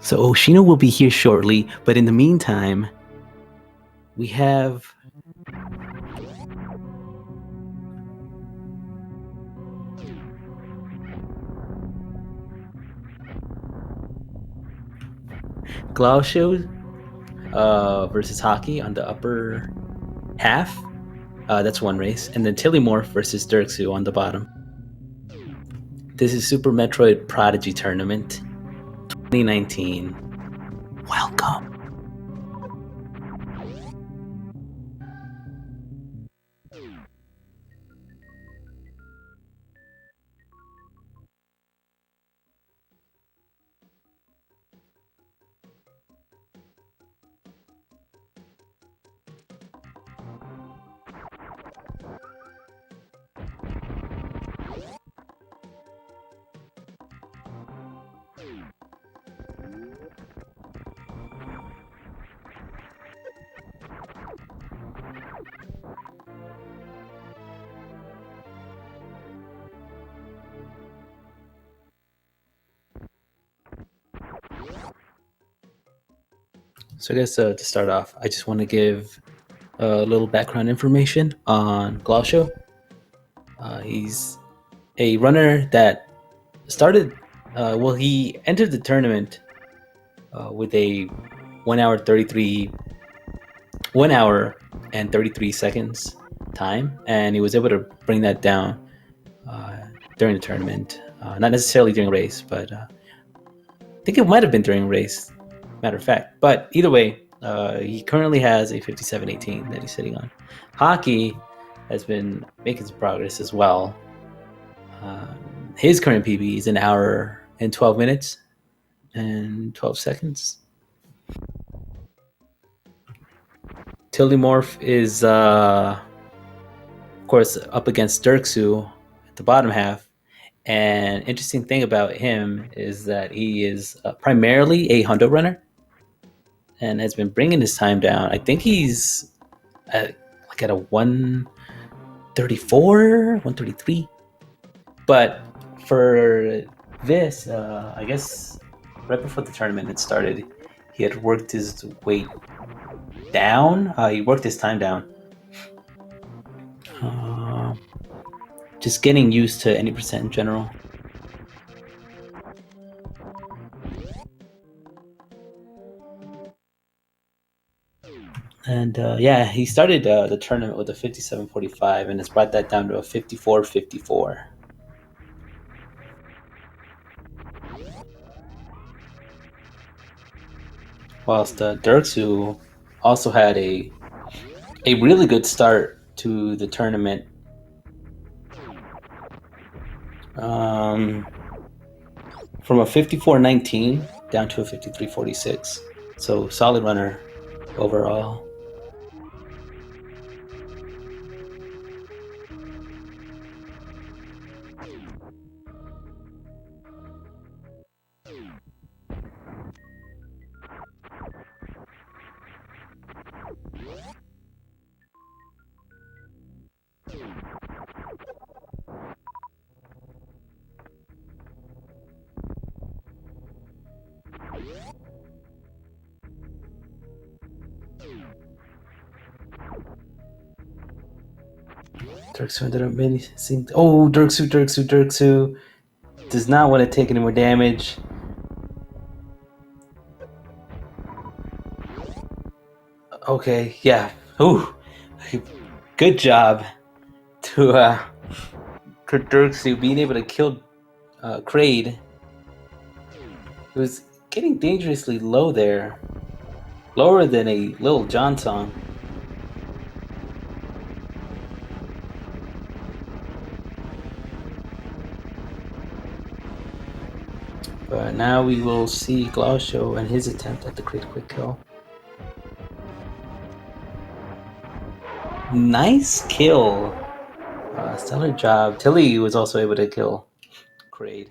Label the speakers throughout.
Speaker 1: So Oshino will be here shortly, but in the meantime, we have Glaosho versus Hockey on the upper half. That's one race. And then Tilimorf versus Derxu on the bottom. This is Super Metroid Prodigy Tournament 2019. Welcome. So I guess to start off, I just want to give a little background information on Glaosho. He's a runner that started. He entered the tournament with a 1 hour and 33 seconds time, and he was able to bring that down during the tournament. Not necessarily during a race, but I think it might have been during a race. Matter of fact, but either way, he currently has a 57.18 that he's sitting on. Hockey has been making some progress as well. His current PB is 1 hour and 12 minutes and 12 seconds. Tilimorf is, of course, up against Derxu at the bottom half. And interesting thing about him is that he is primarily a hundo runner and has been bringing his time down. I think he's at a 134, 133. But for this, I guess right before the tournament had started, he had worked his weight down. He worked his time down. Just getting used to any percent in general. And he started the tournament with a 57.45 and has brought that down to a 54.54. Whilst Derxu also had a really good start to the tournament. From a 54.19 down to a 53.46. So solid runner overall. Derxu ended up missing. Oh, Derxu does not want to take any more damage. Okay, yeah. Ooh, good job to Derxu being able to kill Kraid. It was getting dangerously low there, lower than a Little John song. But now we will see Glausho and his attempt at the critical kill. Nice kill. Stellar job. Tilly was also able to kill Kraid.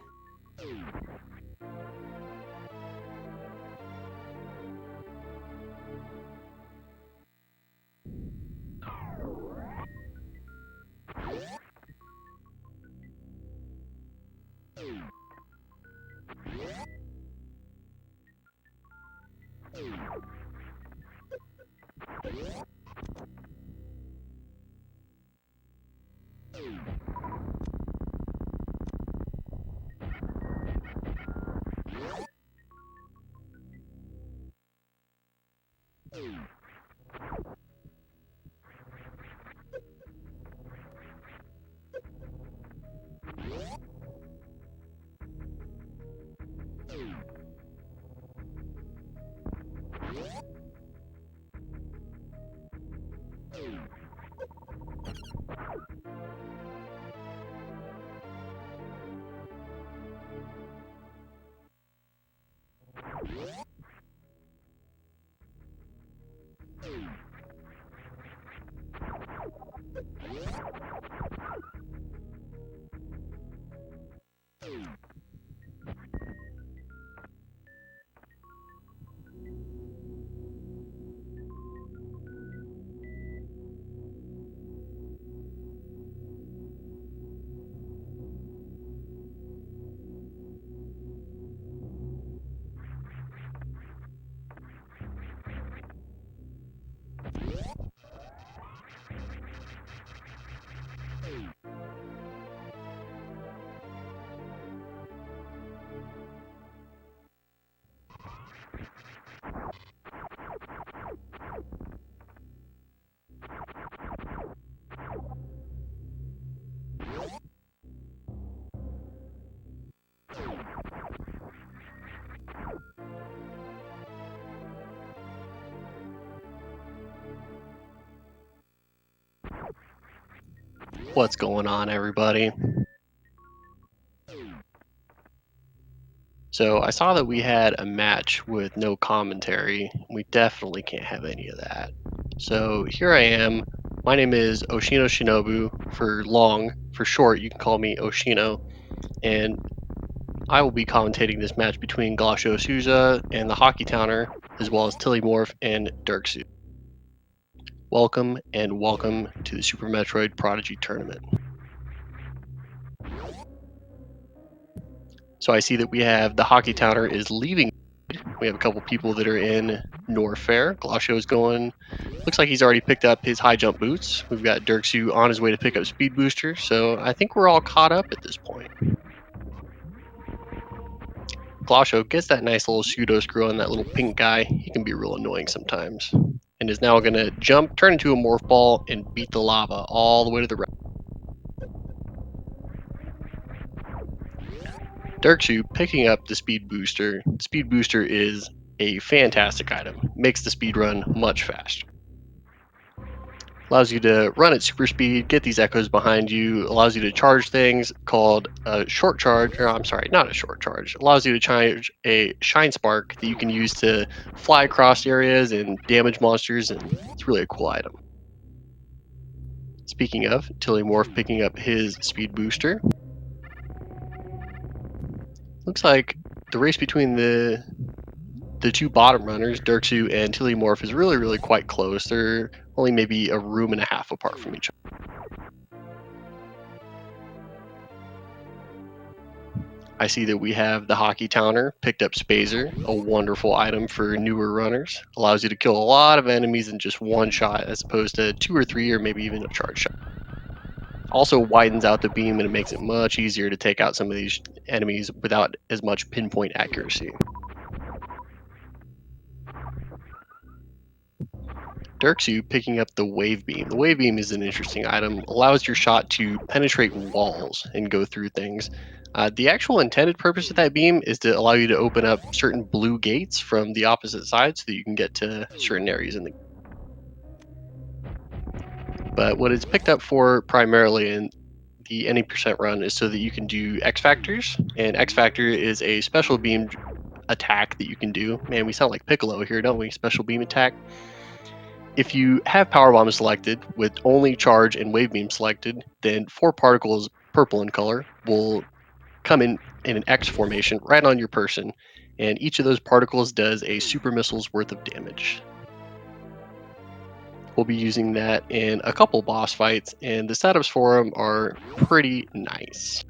Speaker 2: What's going on, everybody? So I saw that we had a match with no commentary. We definitely can't have any of that. So here I am. My name is Oshino Shinobu. For short, you can call me Oshino. And I will be commentating this match between Glausho Souza and TheHockeytowner, as well as Tilimorf and Derxu. Welcome to the Super Metroid Prodigy tournament. So I see that we have TheHockeytowner is leaving. We have a couple people that are in Norfair. Glausho's going. Looks like he's already picked up his high jump boots. We've got Derxu on his way to pick up speed booster. So I think we're all caught up at this point. Glausho gets that nice little pseudo screw on that little pink guy. He can be real annoying sometimes. And is now going to jump, turn into a morph ball, and beat the lava all the way to the right. Derxu picking up the speed booster. Speed booster is a fantastic item. Makes the speed run much faster. Allows you to run at super speed, get these echoes behind you, allows you to charge things called a short charge, or I'm sorry, not a short charge. Allows you to charge a shine spark that you can use to fly across areas and damage monsters, and it's really a cool item. Speaking of, Tilimorf picking up his speed booster. Looks like the race between the two bottom runners, Derxu and Tilimorf, is really quite close. They're only maybe a room and a half apart from each other. I see that we have TheHockeytowner picked up Spazer, a wonderful item for newer runners. Allows you to kill a lot of enemies in just one shot as opposed to 2 or 3 or maybe even a charge shot. Also widens out the beam and it makes it much easier to take out some of these enemies without as much pinpoint accuracy. Derxu picking up the wave beam. The wave beam is an interesting item. Allows your shot to penetrate walls and go through things. The actual intended purpose of that beam is to allow you to open up certain blue gates from the opposite side so that you can get to certain areas in the. But what it's picked up for primarily in the any percent run is so that you can do X Factors. And X Factor is a special beam attack that you can do. Man, we sound like Piccolo here, don't we? Special beam attack. If you have Power Bomb selected with only Charge and Wave Beam selected, then 4 particles, purple in color, will come in an X formation right on your person, and each of those particles does a super missile's worth of damage. We'll be using that in a couple boss fights, and the setups for them are pretty nice.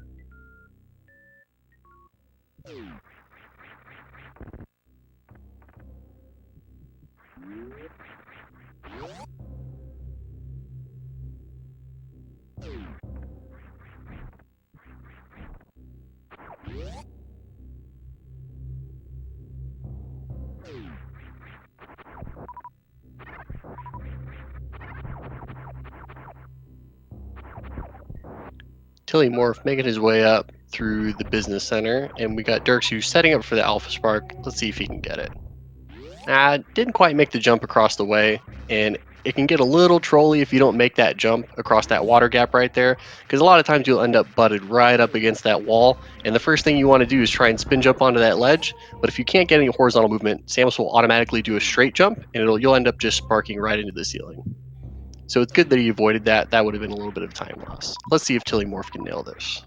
Speaker 2: Tilimorf making his way up through the business center, and we got Derxu setting up for the Alpha Spark. Let's see if he can get it. Didn't quite make the jump across the way, and it can get a little trolly if you don't make that jump across that water gap right there, because a lot of times you'll end up butted right up against that wall, and the first thing you want to do is try and spin jump onto that ledge, but if you can't get any horizontal movement, Samus will automatically do a straight jump, and you'll end up just sparking right into the ceiling. So it's good that he avoided that. That would have been a little bit of time loss. Let's see if Tilimorf can nail this.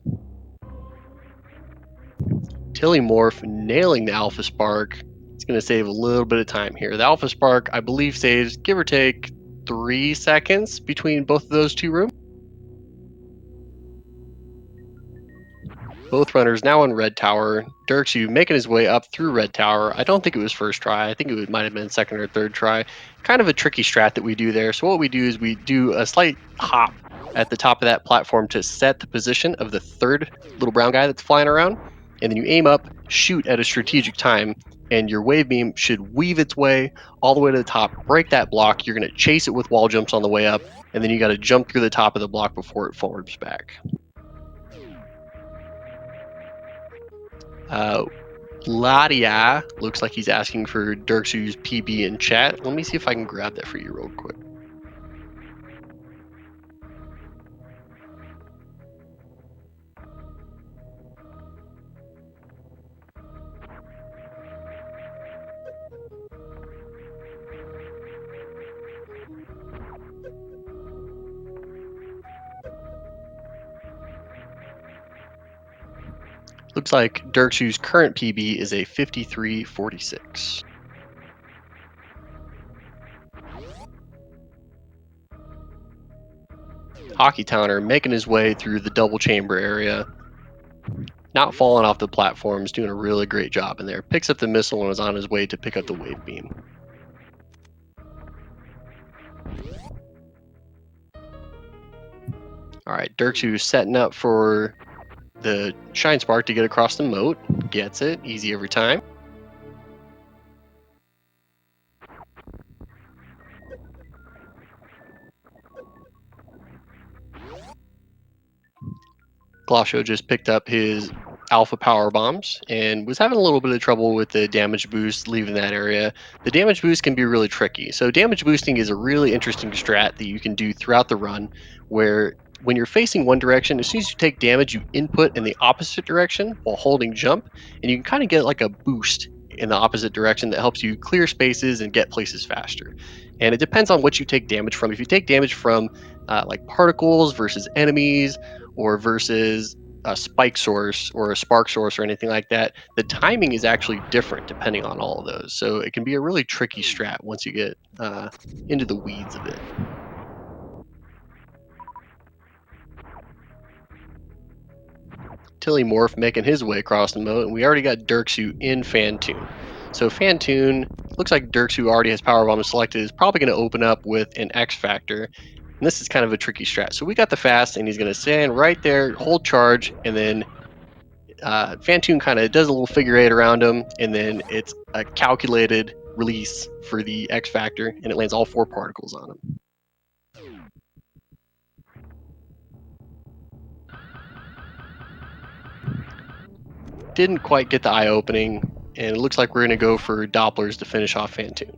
Speaker 2: Tilimorf nailing the Alpha Spark. It's going to save a little bit of time here. The Alpha Spark, I believe, saves, give or take, 3 seconds between both of those two rooms. Both runners now in Red Tower. Derxu making his way up through Red Tower. I don't think it was first try. I think it might have been second or third try. Kind of a tricky strat that we do there. So what we do is we do a slight hop at the top of that platform to set the position of the third little brown guy that's flying around. And then you aim up, shoot at a strategic time, and your wave beam should weave its way all the way to the top, break that block. You're going to chase it with wall jumps on the way up, and then you got to jump through the top of the block before it forwards back. Ladia looks like he's asking for Derxu's PB in chat. Let me see if I can grab that for you real quick. Looks like Derxu's current PB is a 53.46. TheHockeytowner making his way through the double chamber area. Not falling off the platforms, doing a really great job in there. Picks up the missile and is on his way to pick up the wave beam. Alright, Derxu setting up for the Shine Spark to get across the moat. Gets it. Easy every time. Glosho just picked up his alpha power bombs and was having a little bit of trouble with the damage boost leaving that area. The damage boost can be really tricky. So damage boosting is a really interesting strat that you can do throughout the run, where when you're facing one direction, as soon as you take damage, you input in the opposite direction while holding jump, and you can kind of get like a boost in the opposite direction that helps you clear spaces and get places faster. And it depends on what you take damage from. If you take damage from like particles versus enemies, or versus a spike source or a spark source or anything like that, the timing is actually different depending on all of those. So it can be a really tricky strat once you get into the weeds of it. Tilimorf making his way across the moat, and we already got Derxu in Fantoon. So Fantoon, looks like Derxu already has Power Bomb selected, is probably going to open up with an X Factor. And this is kind of a tricky strat. So we got the fast, and he's going to stand right there, hold charge, and then Fantoon kind of does a little figure eight around him, and then it's a calculated release for the X Factor, and it lands all 4 particles on him. Didn't quite get the eye opening, and it looks like we're going to go for Dopplers to finish off Fantoon.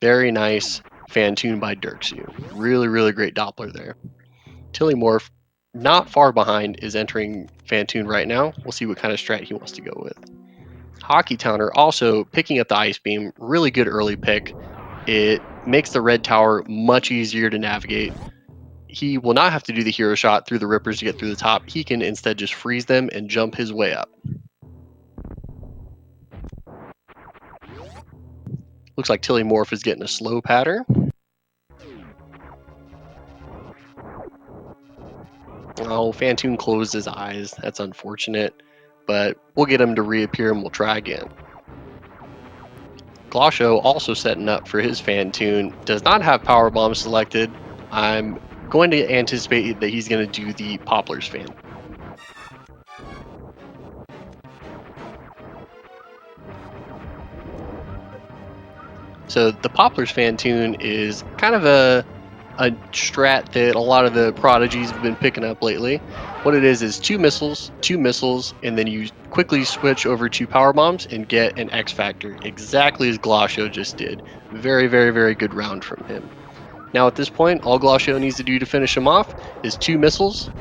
Speaker 2: Very nice Fantoon by Derxu. Really, really great Doppler there. Tilimorf, not far behind, is entering Fantoon right now. We'll see what kind of strat he wants to go with. TheHockeytowner also picking up the Ice Beam. Really good early pick. It makes the red tower much easier to navigate. He will not have to do the hero shot through the rippers to get through the top. He can instead just freeze them and jump his way up. Looks like Tilimorf is getting a slow patter. Oh, Fantoon closed his eyes. That's unfortunate. But we'll get him to reappear and we'll try again. Glosho also setting up for his Fantoon. Does not have Power Bomb selected. I'm going to anticipate that he's going to do the Poppler's Fan. So the Poppler's Fantoon is kind of a strat that a lot of the Prodigies have been picking up lately. What it is 2 missiles, and then you quickly switch over to power bombs and get an X Factor, exactly as Glosho just did. Very, very, very good round from him. Now at this point, all Glosho needs to do to finish him off is 2 missiles,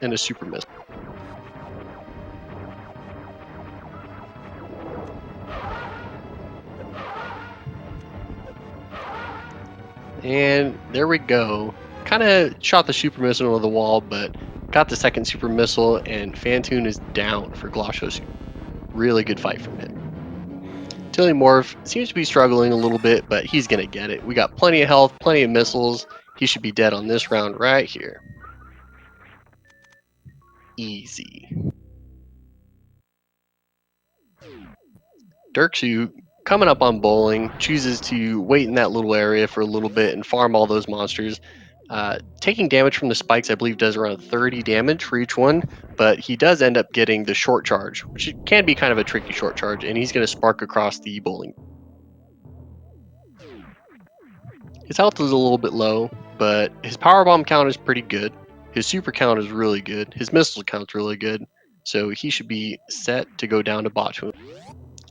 Speaker 2: and a super missile. And there we go. Kind of shot the super missile into the wall, but got the second super missile, and Fantoon is down for Glosho's. Really good fight from him. Tilimorf seems to be struggling a little bit, but he's going to get it. We got plenty of health, plenty of missiles. He should be dead on this round right here. Easy. Derxu, coming up on bowling, chooses to wait in that little area for a little bit and farm all those monsters. Taking damage from the spikes, I believe, does around 30 damage for each one, but he does end up getting the short charge, which can be kind of a tricky short charge, and he's going to spark across the bowling. His health is a little bit low, but his power bomb count is pretty good. His super count is really good. His missile count's really good, so he should be set to go down to botch.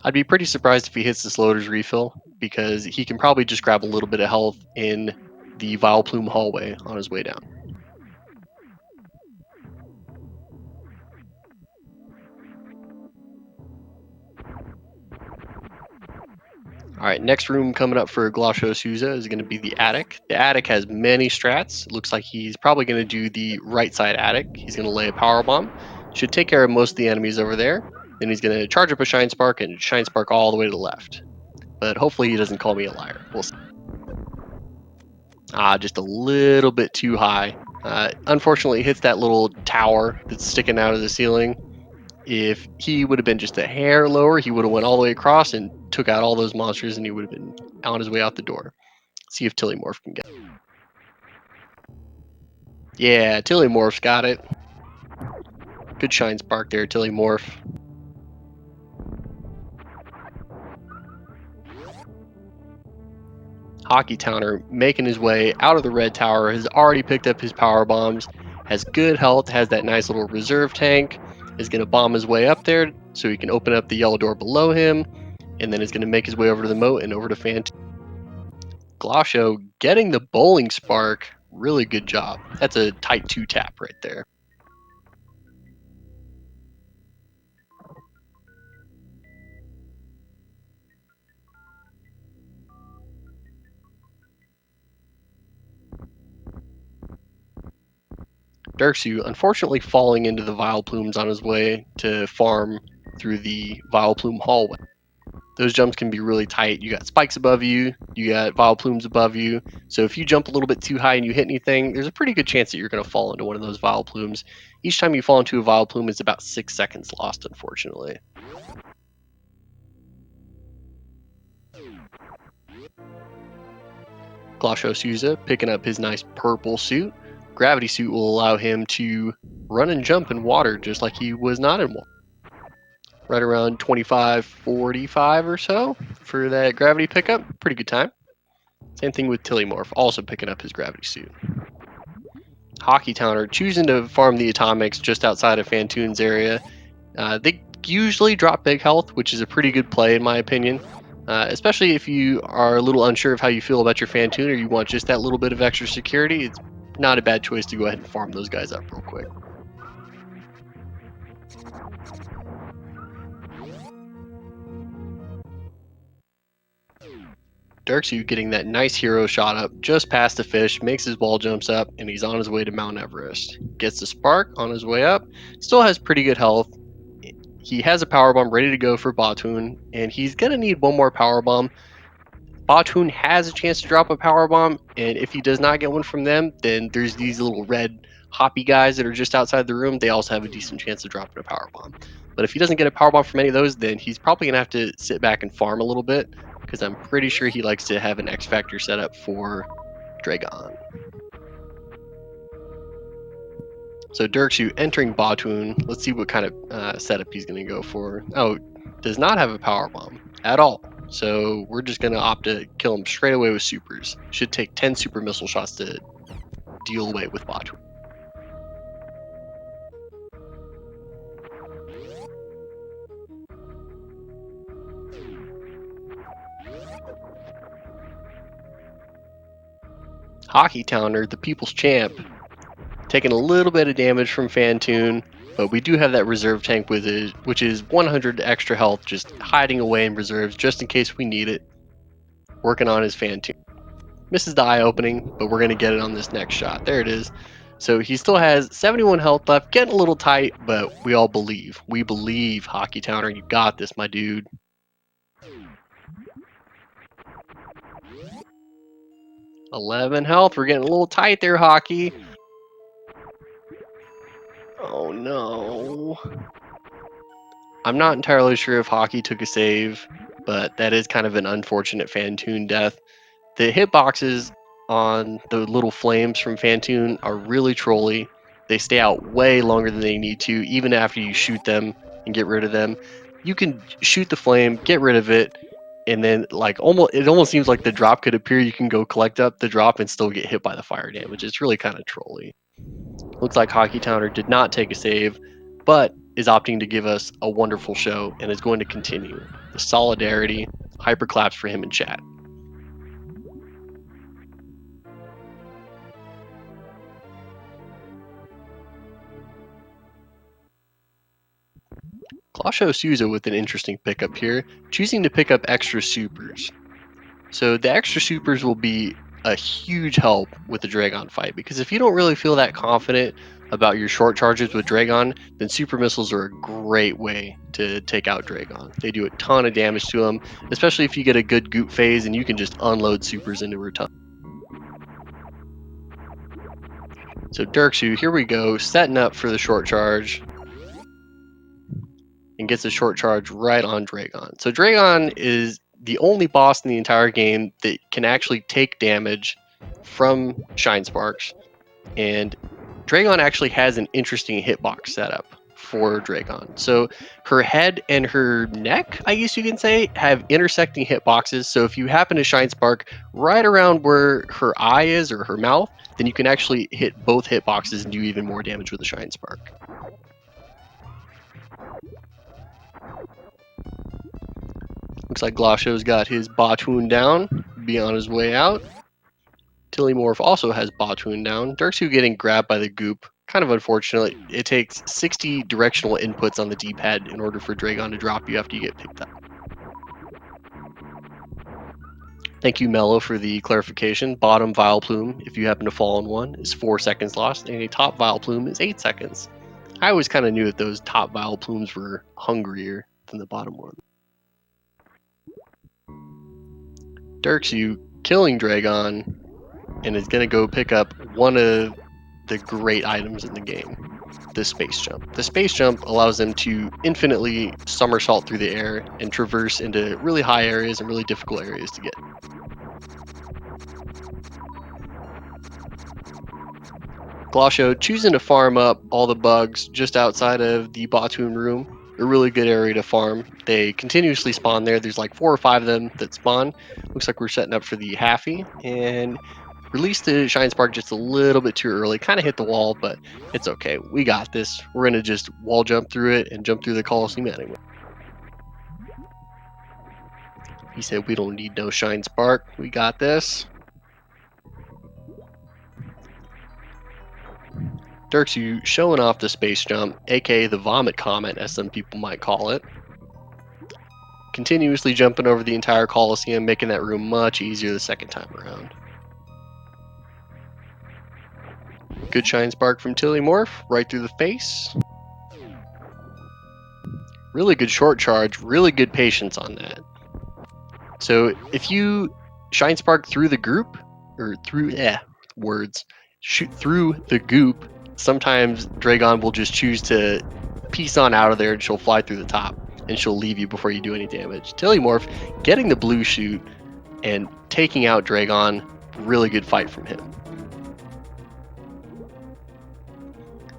Speaker 2: I'd be pretty surprised if he hits this loader's refill, because he can probably just grab a little bit of health in the Vileplume hallway on his way down. Alright, next room coming up for Glosho Souza is going to be the attic. The attic has many strats. It looks like he's probably going to do the right side attic. He's going to lay a power bomb. Should take care of most of the enemies over there. Then he's going to charge up a Shine Spark and Shine Spark all the way to the left. But hopefully he doesn't call me a liar. We'll see. Just a little bit too high. Unfortunately, it hits that little tower that's sticking out of the ceiling. If he would have been just a hair lower, he would have went all the way across and took out all those monsters, and he would have been on his way out the door. See if Tilimorf can get it. Yeah, Tilimorph's got it. Good Shine Spark there, Tilimorf. TheHockeytowner making his way out of the red tower, has already picked up his power bombs, has good health, has that nice little reserve tank, is going to bomb his way up there so he can open up the yellow door below him, and then is going to make his way over to the moat and over to Fantoon. Glosho getting the bowling spark. Really good job. That's a tight 2-tap right there. Derxu unfortunately falling into the Vileplumes on his way to farm through the Vileplume hallway. Those jumps can be really tight. You got spikes above you, you got Vileplumes above you. So if you jump a little bit too high and you hit anything, there's a pretty good chance that you're going to fall into one of those Vileplumes. Each time you fall into a Vileplume, it's about 6 seconds lost, unfortunately. Gloshosuza picking up his nice purple suit. Gravity suit will allow him to run and jump in water just like he was not in water. Right around 25-45 or so for that gravity pickup. Pretty good time. Same thing with Tilimorf, also picking up his gravity suit. Hockeytowner choosing to farm the atomics just outside of Fantoon's area. They usually drop big health, which is a pretty good play in my opinion. Especially if you are a little unsure of how you feel about your Fantoon or you want just that little bit of extra security, it's not a bad choice to go ahead and farm those guys up real quick. Derxu getting that nice hero shot up just past the fish, makes his wall jumps up, and he's on his way to Mount Everest. Gets the spark on his way up, still has pretty good health. He has a power bomb ready to go for Batoon, and he's gonna need one more power bomb. Batoon has a chance to drop a power bomb, and if he does not get one from them, then there's these little red hoppy guys that are just outside the room. They also have a decent chance of dropping a power bomb. But if he doesn't get a power bomb from any of those, then he's probably gonna have to sit back and farm a little bit, because I'm pretty sure he likes to have an X Factor set up for Dragon. So Derxu entering Batoon. Let's see what kind of setup he's going to go for. Oh, does not have a power bomb at all. So we're just going to opt to kill him straight away with supers. Should take 10 super missile shots to deal away with Batoon. Hockeytowner, the people's champ, taking a little bit of damage from Fantoon, but we do have that reserve tank with it, which is 100 extra health, just hiding away in reserves just in case we need it. Working on his Fantoon. Misses the eye opening, but we're going to get it on this next shot. There it is. So he still has 71 health left, getting a little tight, but we all believe. We believe, Hockeytowner, you got this, my dude. $11 health. We're getting a little tight there, Hockey. Oh no. I'm not entirely sure if Hockey took a save, but that is kind of an unfortunate Fantoon death. The hitboxes on the little flames from Fantoon are really trolly. They stay out way longer than they need to, even after you shoot them and get rid of them. You can shoot the flame, get rid of it, and then it almost seems like the drop could appear. You can go collect up the drop and still get hit by the fire damage. It's really kind of trolly. Looks like Hockeytowner did not take a save, but is opting to give us a wonderful show and is going to continue. The solidarity, hyper claps for him in chat. Gloshosuza with an interesting pickup here, choosing to pick up extra supers. So the extra supers will be a huge help with the Dragon fight, because if you don't really feel that confident about your short charges with Dragon, then super missiles are a great way to take out Dragon. They do a ton of damage to him, especially if you get a good goop phase and you can just unload supers into a ton. So Derxu, here we go, setting up for the short charge. And gets a short charge right on Dragon. So Dragon is the only boss in the entire game that can actually take damage from Shine Sparks. And Dragon actually has an interesting hitbox setup for Dragon. So her head and her neck, I guess you can say, have intersecting hitboxes. So if you happen to Shine Spark right around where her eye is or her mouth, then you can actually hit both hitboxes and do even more damage with a Shine Spark. Looks like Glosho's got his Batoon down, be on his way out. Tilimorf also has Batoon down. Derxu getting grabbed by the goop. Kind of unfortunate. It takes 60 directional inputs on the D-pad in order for Dragon to drop you after you get picked up. Thank you, Mello, for the clarification. Bottom Vileplume, if you happen to fall in one, is 4 seconds lost, and a top Vileplume is 8 seconds. I always kind of knew that those top Vileplumes were hungrier than the bottom one. Derxu killing Dragon and is going to go pick up one of the great items in the game, the Space Jump. The Space Jump allows them to infinitely somersault through the air and traverse into really high areas and really difficult areas to get. Glosho choosing to farm up all the bugs just outside of the Batoon room. A really good area to farm. They continuously spawn there. There's like 4 or 5 of them that spawn. Looks like we're setting up for the halfie, and released the Shine Spark just a little bit too early. Kind of hit the wall, but it's okay. We got this. We're going to just wall jump through it and jump through the Coliseum anyway. He said we don't need no Shine Spark. We got this. Derxu showing off the space jump, aka the vomit comet as some people might call it. Continuously jumping over the entire Coliseum, making that room much easier the second time around. Good Shine Spark from Tilimorf, right through the face. Really good short charge, really good patience on that. So if you Shine Spark through the group, or through, shoot through the goop, sometimes Dragon will just choose to piece on out of there and she'll fly through the top and she'll leave you before you do any damage. Tilimorf getting the blue shoot and taking out Dragon, really good fight from him.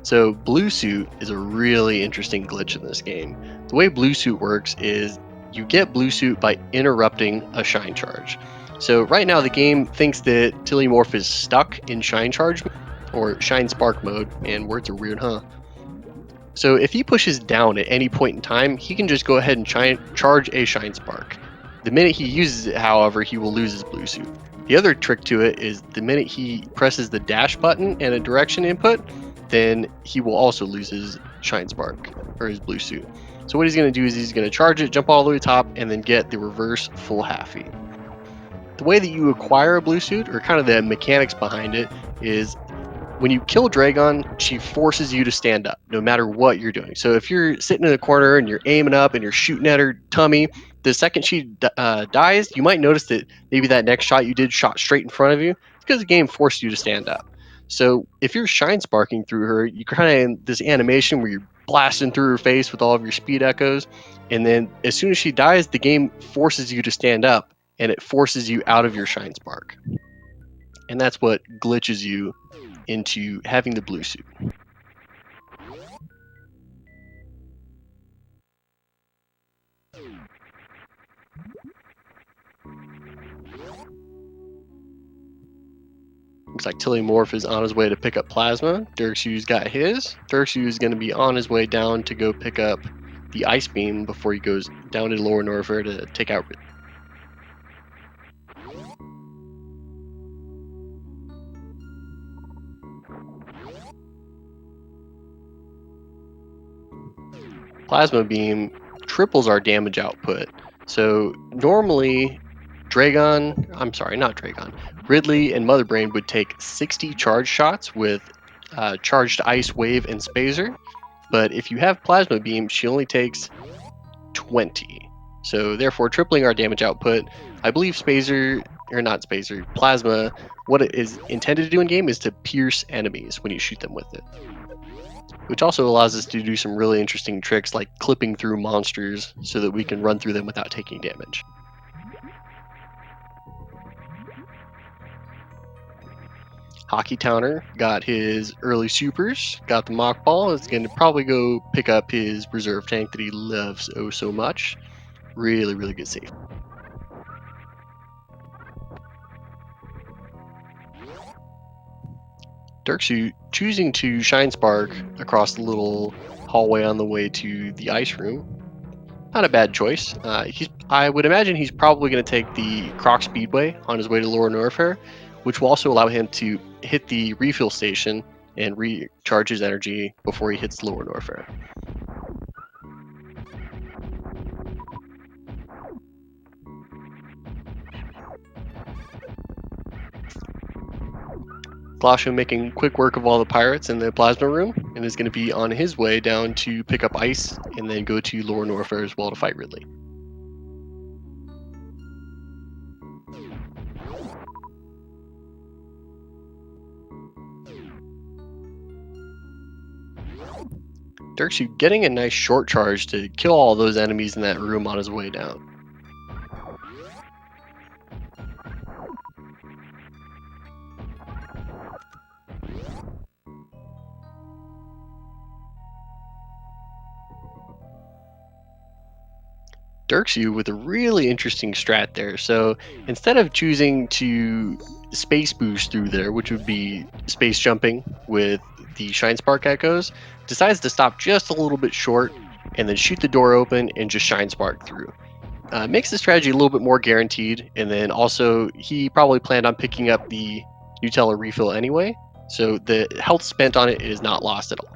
Speaker 2: So blue suit is a really interesting glitch in this game. The way blue suit works is you get blue suit by interrupting a shine charge. So right now the game thinks that Tilimorf is stuck in shine charge or shine spark mode, and words are weird, huh? So if he pushes down at any point in time, he can just go ahead and charge a shine spark. The minute he uses it, however, he will lose his blue suit. The other trick to it is the minute he presses the dash button and a direction input, then he will also lose his shine spark or his blue suit. So what he's going to do is he's going to charge it, jump all the way to the top, and then get the reverse full halfie. The way that you acquire a blue suit, or kind of the mechanics behind it, is when you kill Dragon, she forces you to stand up no matter what you're doing. So if you're sitting in a corner and you're aiming up and you're shooting at her tummy, the second she dies, you might notice that maybe that next shot you did shot straight in front of you. It's because the game forced you to stand up. So if you're shine sparking through her, you kind of in this animation where you're blasting through her face with all of your speed echoes, and then as soon as she dies, the game forces you to stand up and it forces you out of your shine spark. And that's what glitches you into having the blue suit. Looks like Tilimorf is on his way to pick up Plasma. Derxu's got his. Derxu is going to be on his way down to go pick up the Ice Beam before he goes down to Lower Norfair to take out Ridley. Plasma Beam triples our damage output. So normally Ridley and Mother Brain would take 60 charge shots with charged Ice, Wave, and Spazer. But if you have Plasma Beam, she only takes 20. So therefore tripling our damage output. I believe Plasma, what it is intended to do in game is to pierce enemies when you shoot them with it. Which also allows us to do some really interesting tricks like clipping through monsters so that we can run through them without taking damage. Hockeytowner got his early supers, got the mock ball, is going to probably go pick up his reserve tank that he loves oh so much. Really, really good save. Derxu choosing to Shine Spark across the little hallway on the way to the ice room. Not a bad choice. I would imagine he's probably going to take the Croc Speedway on his way to Lower Norfair, which will also allow him to hit the refill station and recharge his energy before he hits Lower Norfair. Glosho making quick work of all the pirates in the plasma room and is going to be on his way down to pick up Ice and then go to Lower Norfair as well to fight Ridley. Derxu getting a nice short charge to kill all those enemies in that room on his way down. Derxu with a really interesting strat there. So instead of choosing to space boost through there, which would be space jumping with the Shine Spark Echoes, decides to stop just a little bit short and then shoot the door open and just Shine Spark through. Makes the strategy a little bit more guaranteed, and then also he probably planned on picking up the Nutella refill anyway, so the health spent on it is not lost at all.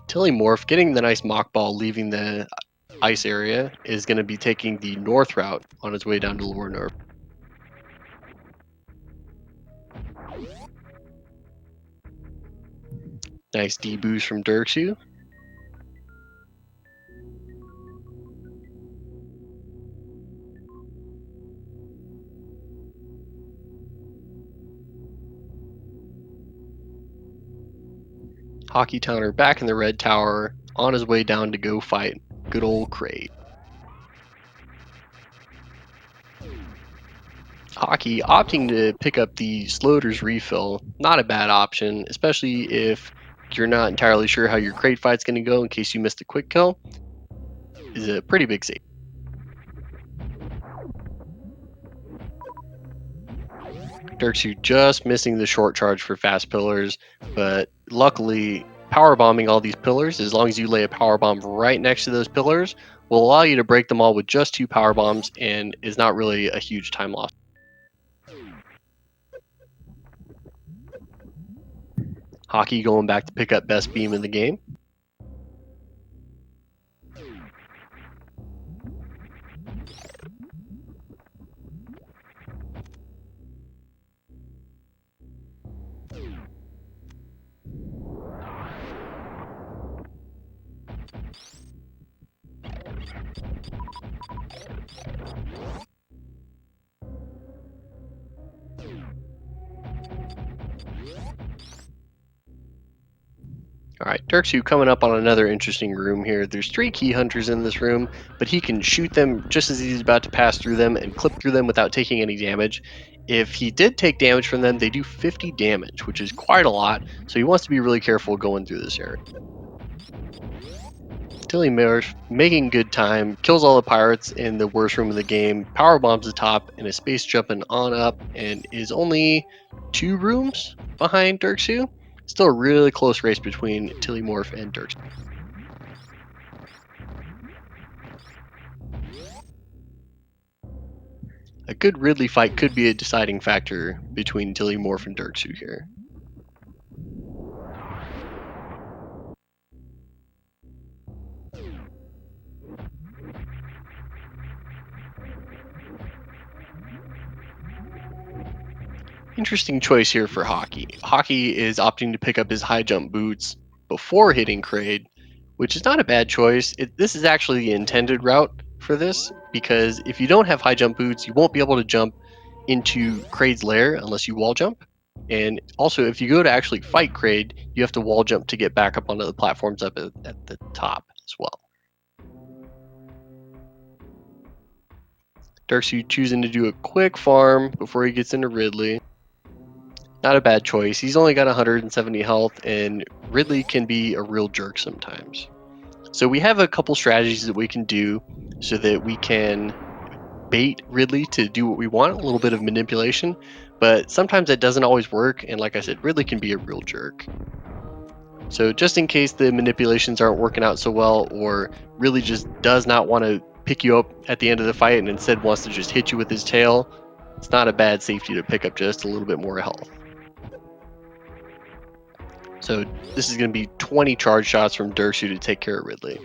Speaker 2: Tilimorf, getting the nice mock ball leaving the ice area, is going to be taking the north route on his way down to Lower North. Nice D-boost from Derxu. Hockeytowner back in the red tower, on his way down to go fight good old Kraid. Hockey opting to pick up the Sloter's refill, not a bad option, especially if you're not entirely sure how your Kraid fight's going to go in case you missed a quick kill. Is a pretty big save. Derxu just missing the short charge for fast pillars, but luckily power bombing all these pillars, as long as you lay a power bomb right next to those pillars, will allow you to break them all with just 2 power bombs and is not really a huge time loss. Hockey going back to pick up best beam in the game. All right, Derxu coming up on another interesting room here. There's 3 key hunters in this room, but he can shoot them just as he's about to pass through them and clip through them without taking any damage. If he did take damage from them, they do 50 damage, which is quite a lot, so he wants to be really careful going through this area. Tilimorf making good time, kills all the pirates in the worst room of the game, power bombs the top, and is space jumping on up, and is only 2 rooms behind Derxu. Still a really close race between Tilimorf and Derxu. A good Ridley fight could be a deciding factor between Tilimorf and Derxu here. Interesting choice here for Hockey. Hockey is opting to pick up his high jump boots before hitting Kraid, which is not a bad choice. This is actually the intended route for this, because if you don't have high jump boots, you won't be able to jump into Kraid's lair unless you wall jump. And also, if you go to actually fight Kraid, you have to wall jump to get back up onto the platforms up at the top as well. Derxu choosing to do a quick farm before he gets into Ridley. Not a bad choice. He's only got 170 health, and Ridley can be a real jerk sometimes. So we have a couple strategies that we can do so that we can bait Ridley to do what we want, a little bit of manipulation, but sometimes that doesn't always work, and like I said, Ridley can be a real jerk. So just in case the manipulations aren't working out so well, or Ridley just does not want to pick you up at the end of the fight and instead wants to just hit you with his tail, it's not a bad safety to pick up just a little bit more health. So this is going to be 20 charge shots from Derxu to take care of Ridley.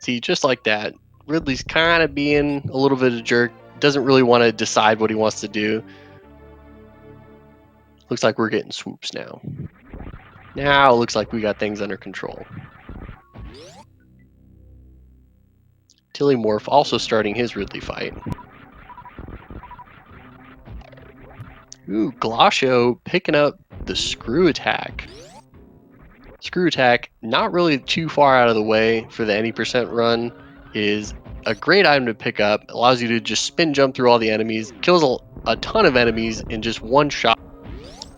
Speaker 2: See, just like that, Ridley's kind of being a little bit of a jerk. Doesn't really want to decide what he wants to do. Looks like we're getting swoops now. Now it looks like we got things under control. Tilimorf also starting his Ridley fight. Ooh, Glacio picking up the screw attack. Screw attack, not really too far out of the way for the any percent run, is a great item to pick up. Allows you to just spin jump through all the enemies, kills a ton of enemies in just one shot.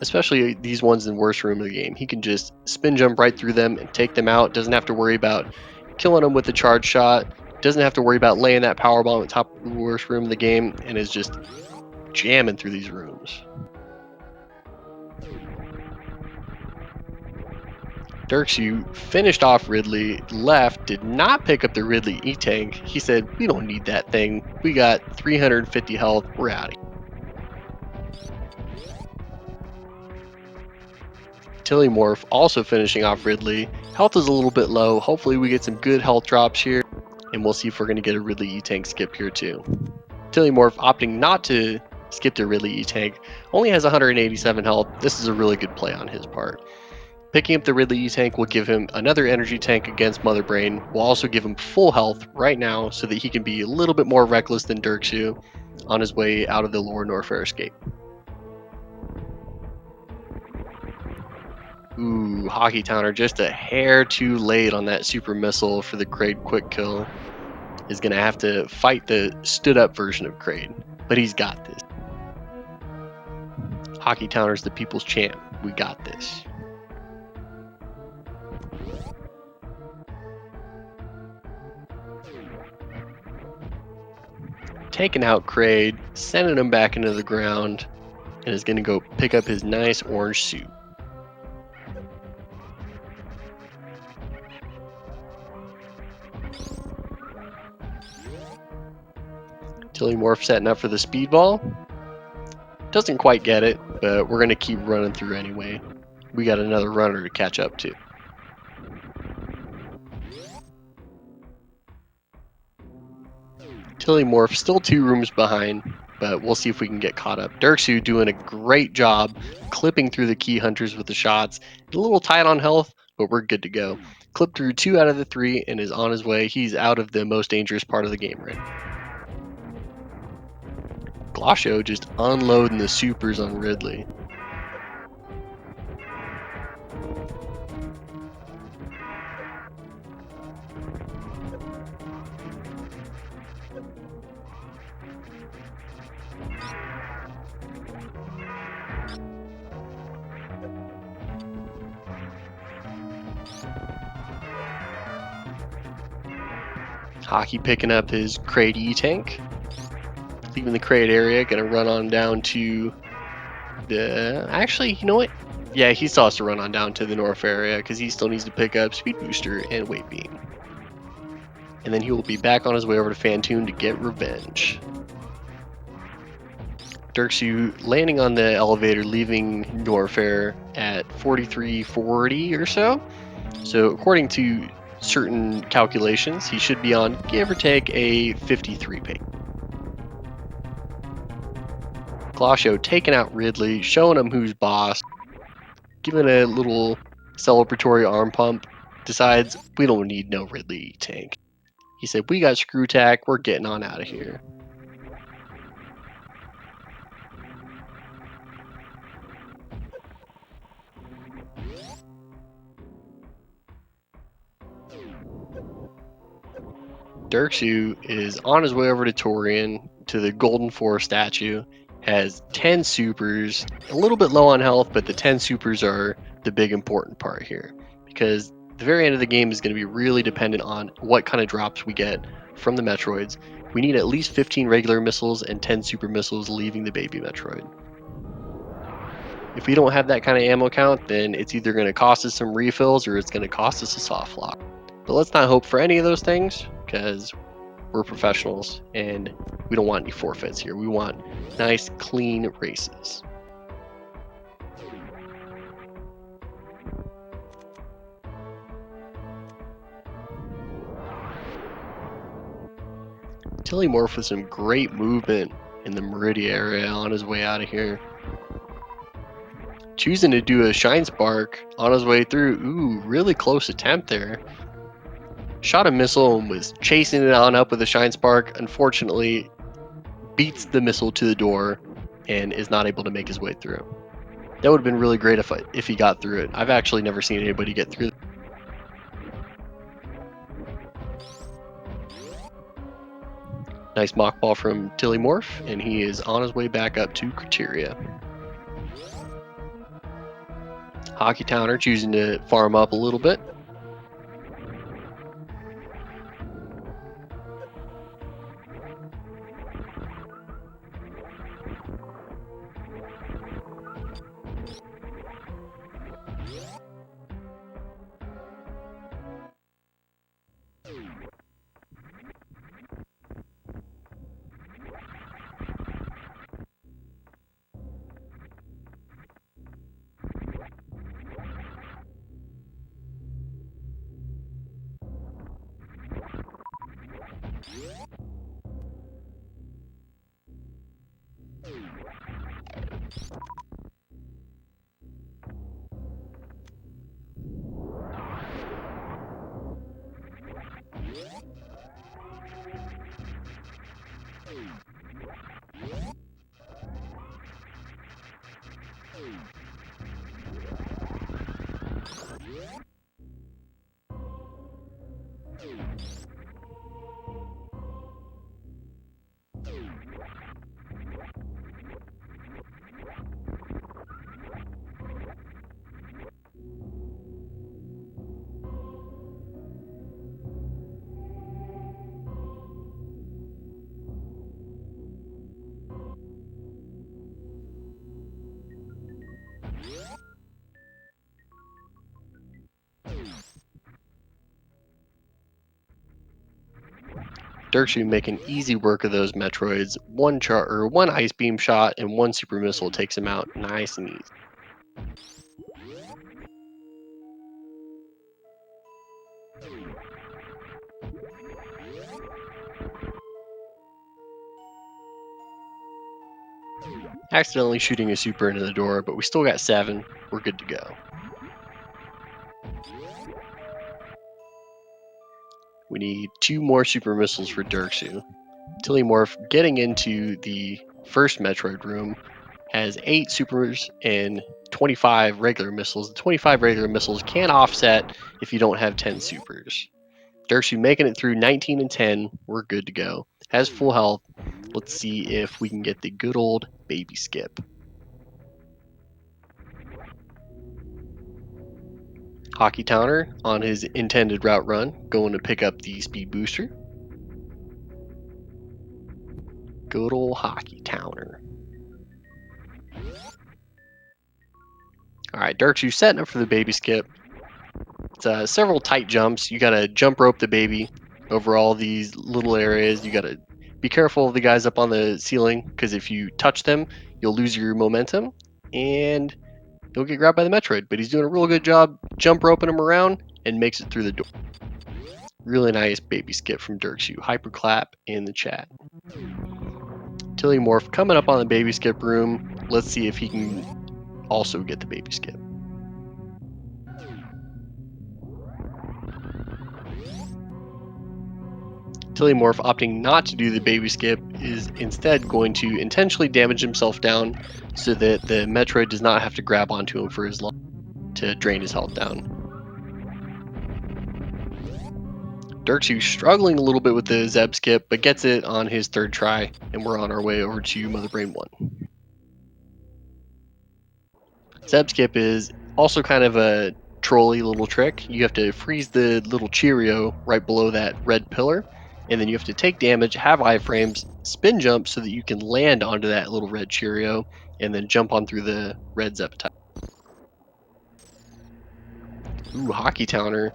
Speaker 2: especially these ones in the worst room of the game. He can just spin jump right through them and take them out. Doesn't have to worry about killing them with a charge shot. Doesn't have to worry about laying that power bomb at top of the worst room of the game, and is just jamming through these rooms. Derxu finished off Ridley, left, did not pick up the Ridley E-Tank. He said, we don't need that thing. We got 350 health. We're out of here. Tilimorf also finishing off Ridley. Health is a little bit low. Hopefully we get some good health drops here, and we'll see if we're going to get a Ridley E-Tank skip here too. Tilimorf opting not to skip the Ridley E-Tank, only has 187 health. This is a really good play on his part. Picking up the Ridley E-Tank will give him another energy tank against Mother Brain. Will also give him full health right now so that he can be a little bit more reckless than Derxu on his way out of the Lower Norfair escape. Ooh, TheHockeytowner just a hair too late on that super missile for the Kraid quick kill. Is going to have to fight the stood up version of Kraid, but he's got this. TheHockeytowner's the people's champ. We got this. Taking out Kraid, sending him back into the ground, and is going to go pick up his nice orange suit. Tilimorf setting up for the speedball. Doesn't quite get it, but we're going to keep running through anyway. We got another runner to catch up to. Tilimorf still 2 rooms behind, but we'll see if we can get caught up. Derxu doing a great job clipping through the key hunters with the shots. A little tight on health, but we're good to go. Clipped through 2 out of the 3 and is on his way. He's out of the most dangerous part of the game right now. Glosho just unloading the supers on Ridley. Hockey picking up his Kraid E-Tank. Leaving the Kraid area, gonna run on down to the... Actually, you know what? Yeah, he still has to run on down to the North area because he still needs to pick up Speed Booster and Weight Beam. And then he will be back on his way over to Fantoon to get revenge. Derxu landing on the elevator, leaving Norfair at 4340 or so. So according to certain calculations, he should be on, give or take, a 53 pace. Glosho taking out Ridley, showing him who's boss, giving a little celebratory arm pump, decides we don't need no Ridley tank. He said, we got screw tack, we're getting on out of here. Derxu is on his way over to Torian, to the Golden 4 statue, has 10 supers, a little bit low on health, but the 10 supers are the big important part here, because the very end of the game is going to be really dependent on what kind of drops we get from the Metroids. We need at least 15 regular missiles and 10 super missiles leaving the baby Metroid. If we don't have that kind of ammo count, then it's either going to cost us some refills or it's going to cost us a soft lock. But let's not hope for any of those things, because we're professionals and we don't want any forfeits here. We want nice, clean races. Tilimorf with some great movement in the Meridia area on his way out of here. Choosing to do a Shine Spark on his way through. Ooh, really close attempt there. Shot a missile and was chasing it on up with a Shine Spark. Unfortunately, beats the missile to the door and is not able to make his way through. That would have been really great if he got through it. I've actually never seen anybody get through. Nice mock ball from Tilimorf, and he is on his way back up to Criteria. Hockeytowner choosing to farm up a little bit. Derxu making easy work of those Metroids. One ice beam shot and one super missile takes him out nice and easy. Accidentally shooting a super into the door, but we still got 7. We're good to go. We need 2 more super missiles for Derxu. Tilimorf getting into the first Metroid room has 8 supers and 25 regular missiles. The 25 regular missiles can offset if you don't have 10 supers. Derxu making it through 19 and 10. We're good to go. Has full health. Let's see if we can get the good old baby skip. Hockeytowner on his intended route run, going to pick up the speed booster. Good old Hockeytowner. Alright, Derxu setting up for the baby skip. It's several tight jumps. You gotta jump rope the baby over all these little areas. You gotta be careful of the guys up on the ceiling, because if you touch them, you'll lose your momentum and you'll get grabbed by the Metroid. But he's doing a real good job jump roping him around and makes it through the door. Really nice baby skip from Derxu. Hyperclap in the chat. Tilimorf coming up on the baby skip room. Let's see if he can also get the baby skip. Tilimorf opting not to do the baby skip is instead going to intentionally damage himself down so that the Metroid does not have to grab onto him for as long to drain his health down. Derxu struggling a little bit with the Zeb skip, but gets it on his 3rd try, and we're on our way over to Mother Brain 1. Zeb skip is also kind of a trolly little trick. You have to freeze the little Cheerio right below that red pillar, and then you have to take damage, have iframes, spin jump so that you can land onto that little red Cheerio, and then jump on through the red Zepatite. Ooh, Hockeytowner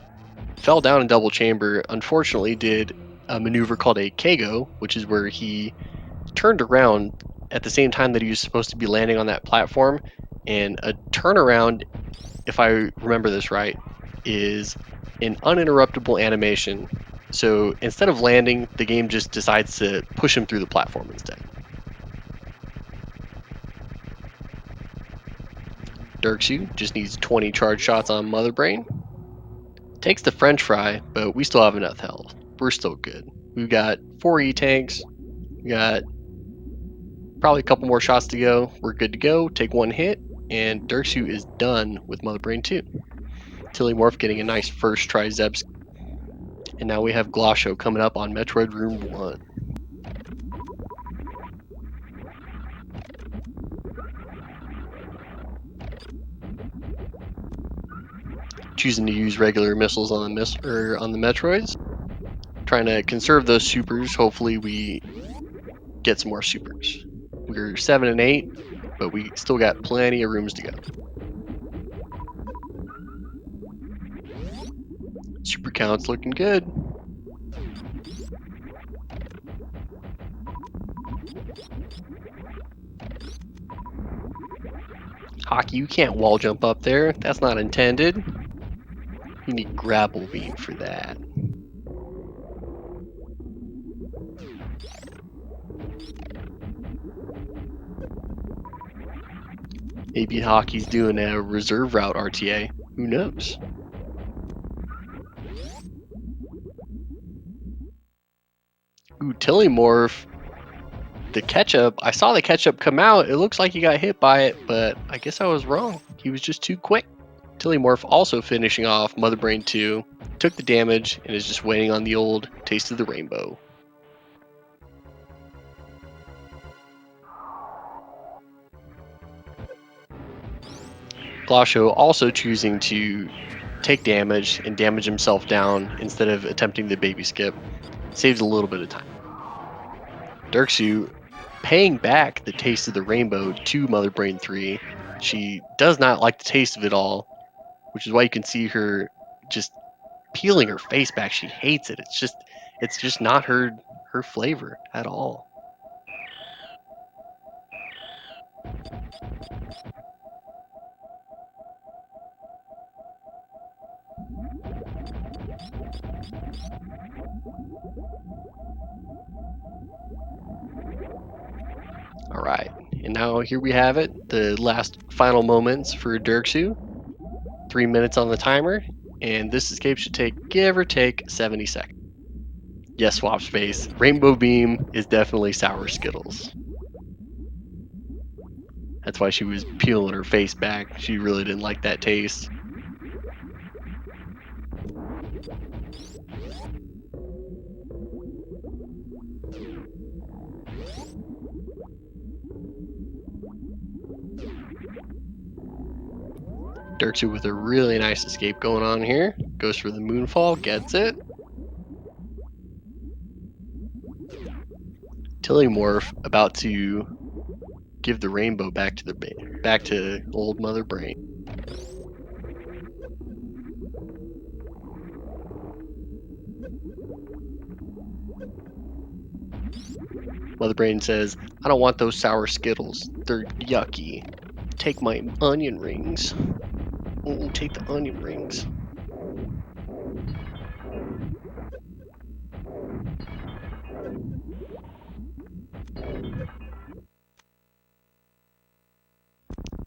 Speaker 2: fell down in double chamber. Unfortunately, did a maneuver called a Kago, which is where he turned around at the same time that he was supposed to be landing on that platform. And a turnaround, if I remember this right, is an uninterruptible animation. So instead of landing, the game just decides to push him through the platform instead. Derxu just needs 20 charge shots on Mother Brain. Takes the French fry, but we still have enough health. We're still good. We've got 4 E-tanks. We got probably a couple more shots to go. We're good to go. Take 1 hit, and Derxu is done with Mother Brain 2. Tilimorf getting a nice first try Zebs. And now we have Glosho coming up on Metroid Room 1. choosing to use regular missiles on the Metroids. Trying to conserve those supers. Hopefully we get some more supers. We're 7 and 8, but we still got plenty of rooms to go. Super count's looking good. Hockey, you can't wall jump up there. That's not intended. You need grapple beam for that. Maybe Hockey's doing a reserve route RTA. Who knows? Ooh, Tilimorf. The ketchup. I saw the ketchup come out. It looks like he got hit by it, but I guess I was wrong. He was just too quick. Tilimorf also finishing off Mother Brain 2. Took the damage and is just waiting on the old Taste of the Rainbow. Glasho also choosing to take damage and damage himself down instead of attempting the baby skip. Saves a little bit of time. Derxu paying back the Taste of the Rainbow to Mother Brain 3. She does not like the taste of it all, which is why you can see her just peeling her face back. She hates it. It's just not her flavor at all. All right, and now here we have it, the last final moments for Derxu. 3 minutes on the timer, and this escape should take, give or take, 70 seconds. Yes, swap space. Rainbow Beam is definitely sour Skittles. That's why she was peeling her face back. She really didn't like that taste. Derxu with a really nice escape going on here. Goes for the Moonfall, gets it. Tilimorf about to give the rainbow back to old Mother Brain. Mother Brain says, "I don't want those sour Skittles. They're yucky. Take my onion rings. Take the onion rings."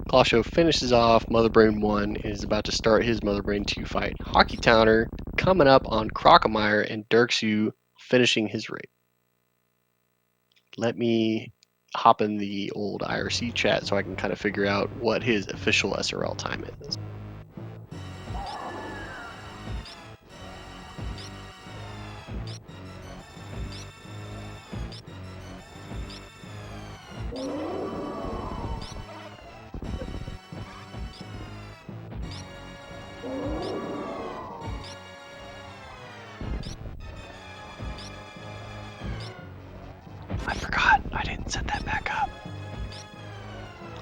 Speaker 2: Glasho finishes off Mother Brain 1 and is about to start his Mother Brain 2 fight. Hockeytowner coming up on Crocomire and Derxu finishing his raid. Let me hop in the old IRC chat so I can kind of figure out what his official SRL time is. I forgot, I didn't set that back up.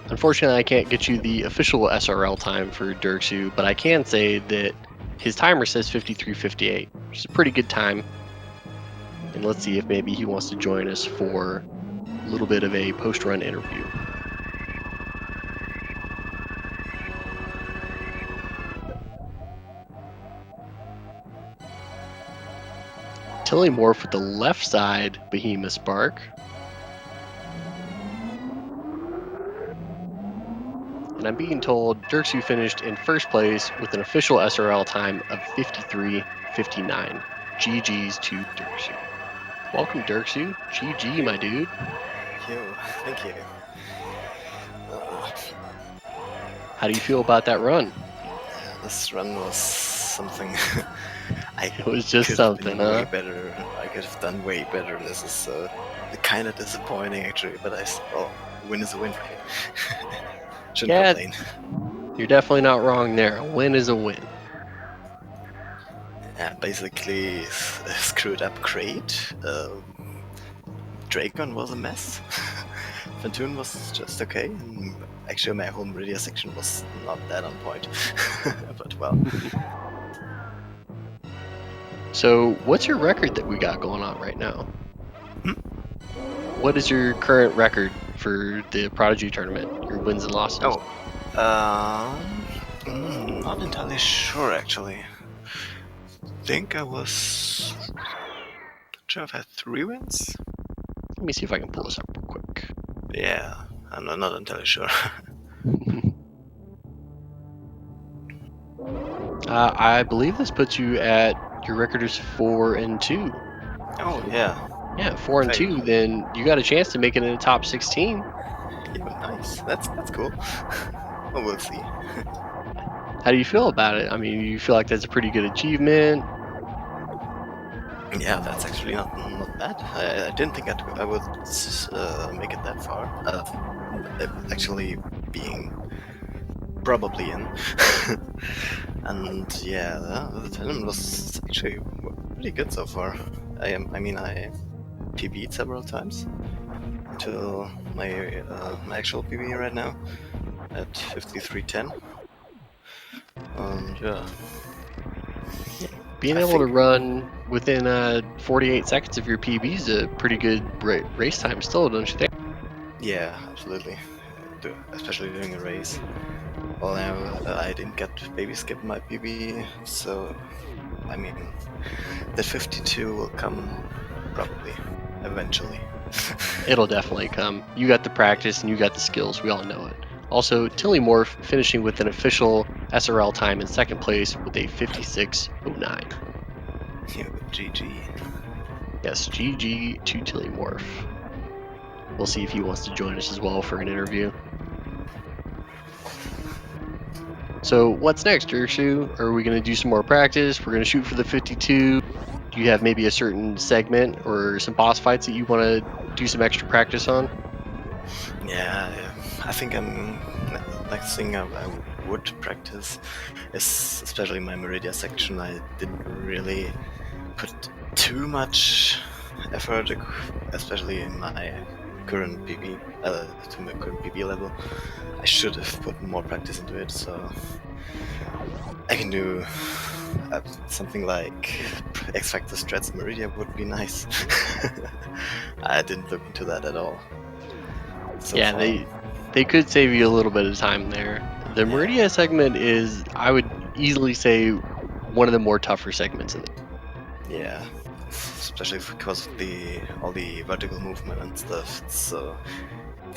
Speaker 2: Unfortunately, I can't get you the official SRL time for Derxu, but I can say that his timer says 53:58, which is a pretty good time. And let's see if maybe he wants to join us for a little bit of a post-run interview. Tilimorf with the left side Behemoth Spark. And I'm being told Derxu finished in first place with an official SRL time of 53:59. GG's to Derxu. Welcome, Derxu. GG, my dude.
Speaker 3: Yo, thank you.
Speaker 2: How do you feel about that run?
Speaker 3: This run was something.
Speaker 2: It was just
Speaker 3: could
Speaker 2: something,
Speaker 3: have been way
Speaker 2: huh?
Speaker 3: better. I could have done way better. This is kind of disappointing, actually. But win is a win, right? Shouldn't
Speaker 2: Yeah.
Speaker 3: complain.
Speaker 2: You're definitely not wrong there. A win is a win.
Speaker 3: Yeah, basically screwed up Crate. Dragon was a mess. Fantoon was just okay. And actually, my whole Meridia section was not that on point. But well.
Speaker 2: So, what's your record that we got going on right now? What is your current record for the Prodigy tournament? Your wins and losses?
Speaker 3: Oh, not entirely sure actually. Think I was. Not sure if I had 3 wins.
Speaker 2: Let me see if I can pull this up real quick.
Speaker 3: Yeah, I'm not entirely sure.
Speaker 2: I believe this puts you at your record is 4-2.
Speaker 3: Oh yeah,
Speaker 2: Yeah, 4-2. Then you got a chance to make it in the top 16.
Speaker 3: yeah, nice. That's cool. Well, we'll see.
Speaker 2: How do you feel about it? I mean, you feel like that's a pretty good achievement?
Speaker 3: Yeah, that's actually not bad. I didn't think I would make it that far. Actually, being probably in. And yeah, the tournament was actually pretty good so far. I PB'd several times until my my actual PB right now at 53:10. Yeah.
Speaker 2: Being
Speaker 3: I
Speaker 2: able to
Speaker 3: think-
Speaker 2: run within 48 seconds of your PB is a pretty good race time still, don't you think?
Speaker 3: Yeah, absolutely. Especially during a race. Well, now I didn't get baby skip my PB, so I mean, the 52 will come probably eventually.
Speaker 2: It'll definitely come. You got the practice and you got the skills. We all know it. Also, Tilimorf finishing with an official SRL time in second place with a 56:09.
Speaker 3: Yeah, GG.
Speaker 2: Yes, GG to Tilimorf. We'll see if he wants to join us as well for an interview. So what's next, Derxu? Are we going to do some more practice? We're going to shoot for the 52. Do you have maybe a certain segment or some boss fights that you want to do some extra practice on?
Speaker 3: Yeah, I think next thing I would practice is especially my Meridia section. I didn't really put too much effort, especially in my current PB, to my current PB level. I should have put more practice into it, so I can do something like X Factor Strats Meridia would be nice. I didn't look into that at all. So
Speaker 2: yeah,
Speaker 3: far.
Speaker 2: they could save you a little bit of time there. The Meridia segment is, I would easily say, one of the more tougher segments in it.
Speaker 3: Yeah, especially because of all the vertical movement and stuff. It's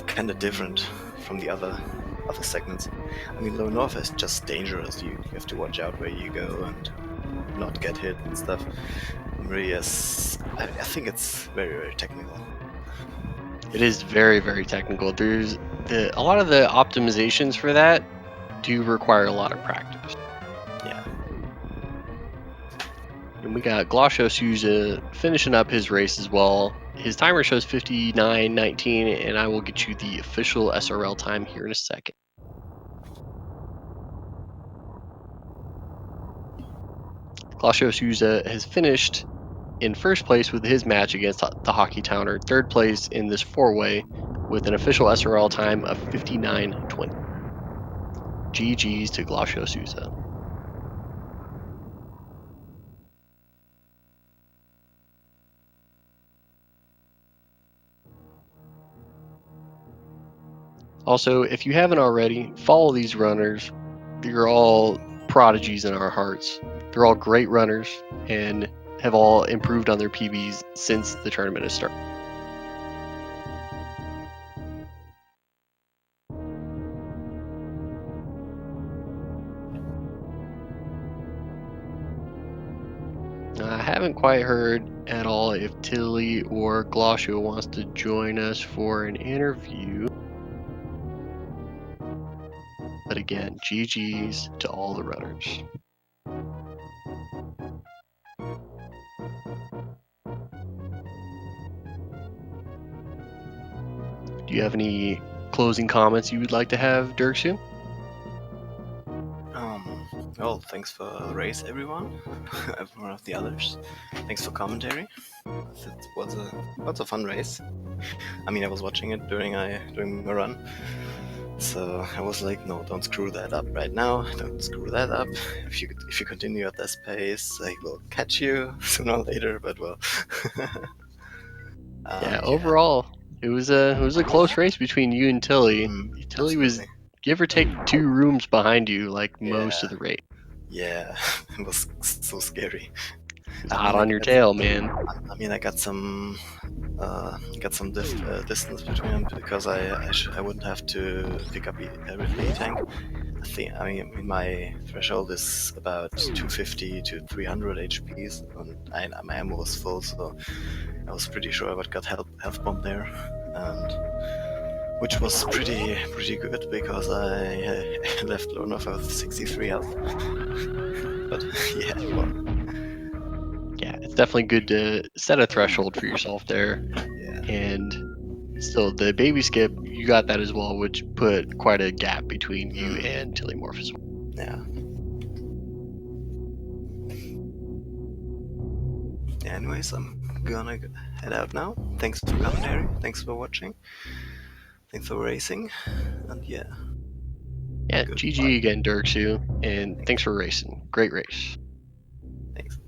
Speaker 3: kind of different from the other segments. I mean, Low North is just dangerous. You have to watch out where you go and not get hit and stuff. Maria's, I think it's very, very technical.
Speaker 2: It is very, very technical. There's a lot of the optimizations for that do require a lot of practice.
Speaker 3: Yeah.
Speaker 2: And we got Glossos who's finishing up his race as well. His timer shows 59:19, and I will get you the official SRL time here in a second. Glossos who's has finished in first place with his match against the TheHockeytowner, third place in this four-way with an official SRL time of 59:20. GG's to Glossos Souza. Also, if you haven't already, follow these runners. They're all prodigies in our hearts. They're all great runners and have all improved on their PBs since the tournament has started. I haven't quite heard at all if Tilly or Glosio wants to join us for an interview. But again, GG's to all the runners. Do you have any closing comments you would like to have, Derxu?
Speaker 3: Well, thanks for the race, everyone. Everyone of the others. Thanks for commentary. It was a fun race. I mean, I was watching it during my run, so I was like, no, don't screw that up right now. Don't screw that up. If you continue at this pace, I will catch you sooner or later. But well,
Speaker 2: Yeah, overall, it was a close race between you and Tilly. Tilly was
Speaker 3: absolutely.
Speaker 2: give or take 2 rooms behind you, like most
Speaker 3: Yeah.
Speaker 2: of the race.
Speaker 3: Yeah, it was so scary.
Speaker 2: It was hot on your tail, man.
Speaker 3: I mean, I got some distance between them because I wouldn't have to pick up every tank. I mean my threshold is about 250 to 300 HPs, and my ammo was full, so I was pretty sure I would got health bomb there, and which was pretty good because I left Lorna with 63 health. But yeah, well,
Speaker 2: Yeah, it's definitely good to set a threshold for yourself there.
Speaker 3: yeah.
Speaker 2: And still, the baby skip, you got that as well, which put quite a gap between you and Tilimorf as well.
Speaker 3: Yeah. Anyways, I'm gonna head out now. Thanks for commentary. Thanks for watching. Thanks for racing. And yeah.
Speaker 2: Yeah,
Speaker 3: Goodbye.
Speaker 2: GG again, Derxu, and thanks for racing. Great race.
Speaker 3: Thanks.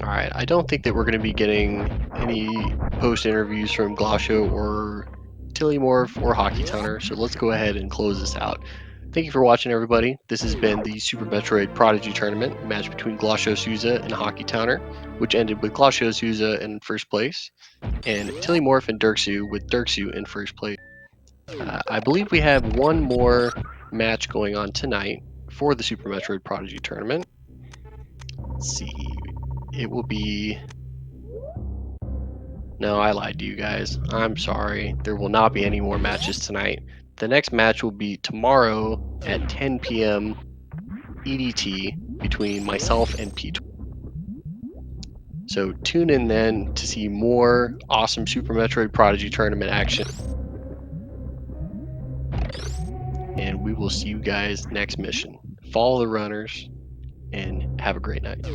Speaker 2: All right, I don't think that we're going to be getting any post interviews from Glasho or Tilimorf or Hockeytowner, so let's go ahead and close this out. Thank you for watching, everybody. This has been the Super Metroid Prodigy Tournament, a match between Glasho Souza and Hockeytowner, which ended with Glasho Souza in first place, and Tilimorf and Derxu with Derxu in first place. I believe we have one more match going on tonight for the Super Metroid Prodigy Tournament. Let's see. It will be... No, I lied to you guys. I'm sorry. There will not be any more matches tonight. The next match will be tomorrow at 10 p.m. EDT between myself and Pete. So tune in then to see more awesome Super Metroid Prodigy Tournament action. And we will see you guys next mission. Follow the runners and have a great night.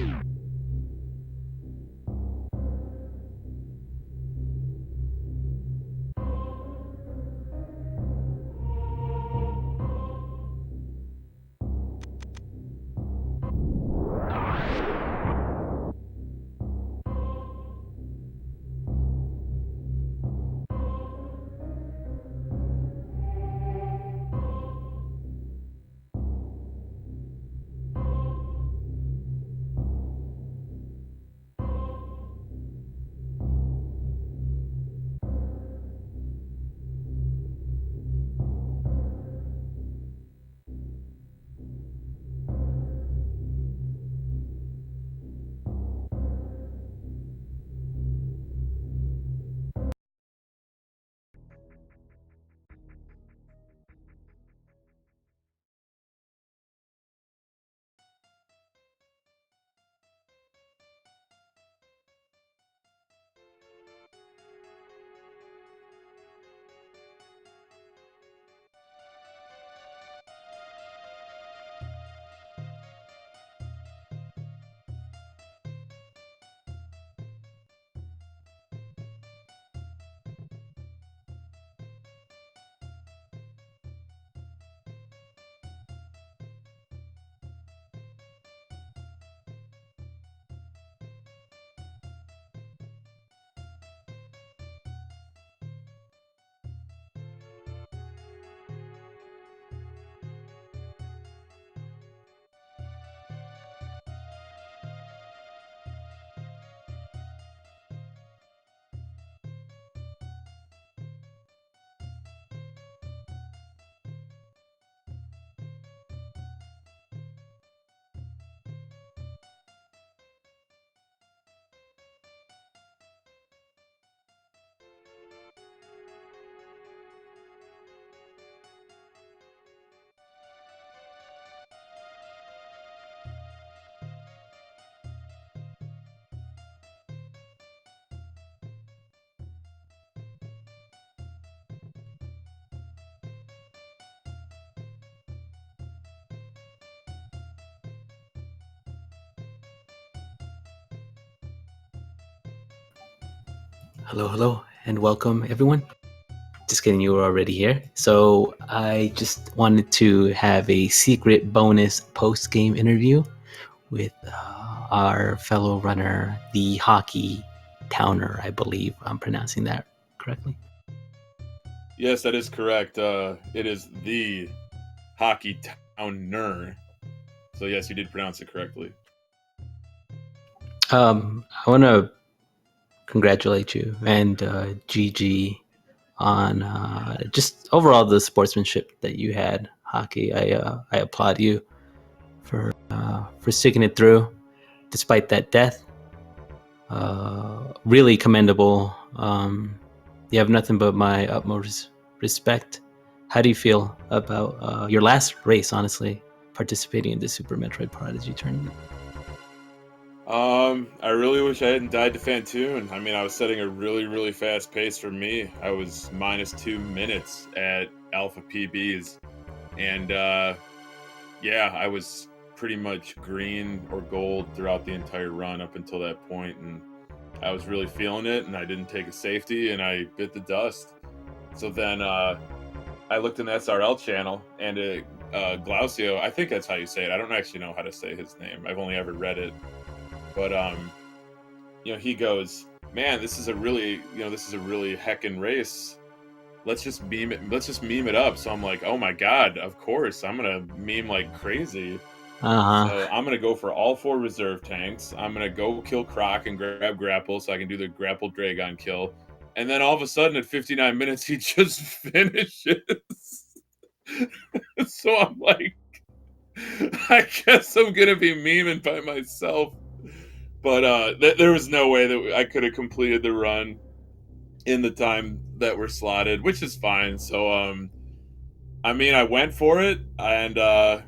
Speaker 1: Hello, and welcome everyone. Just kidding, you were already here. So I just wanted to have a secret bonus post-game interview with our fellow runner, the TheHockeytowner. I believe I'm pronouncing that correctly.
Speaker 4: Yes, that is correct. It is the TheHockeytowner. So yes, you did pronounce it correctly.
Speaker 1: I want to congratulate you and GG on just overall the sportsmanship that you had. Hockey, I applaud you for sticking it through despite that death. Really commendable. You have nothing but my utmost respect. How do you feel about your last race, honestly, participating in the Super Metroid Prodigy tournament?
Speaker 4: I really wish I hadn't died to Fantoon. I mean, I was setting a really, really fast pace for me. I was minus 2 minutes at Alpha PBs. And yeah, I was pretty much green or gold throughout the entire run up until that point, and I was really feeling it, and I didn't take a safety, and I bit the dust. So then I looked in the SRL channel, and Glausio, I think that's how you say it. I don't actually know how to say his name. I've only ever read it. But he goes, "Man, this is a really heckin' race. Let's just meme it up." So I'm like, "Oh my god, of course. I'm going to meme like crazy." So I'm going to go for all 4 reserve tanks. I'm going to go kill Croc and grab Grapple so I can do the Grapple Dragon kill. And then all of a sudden at 59 minutes, he just finishes. So I'm like, I guess I'm going to be memeing by myself. But there was no way that I could have completed the run in the time that we're slotted, which is fine. So, I mean, I went for it and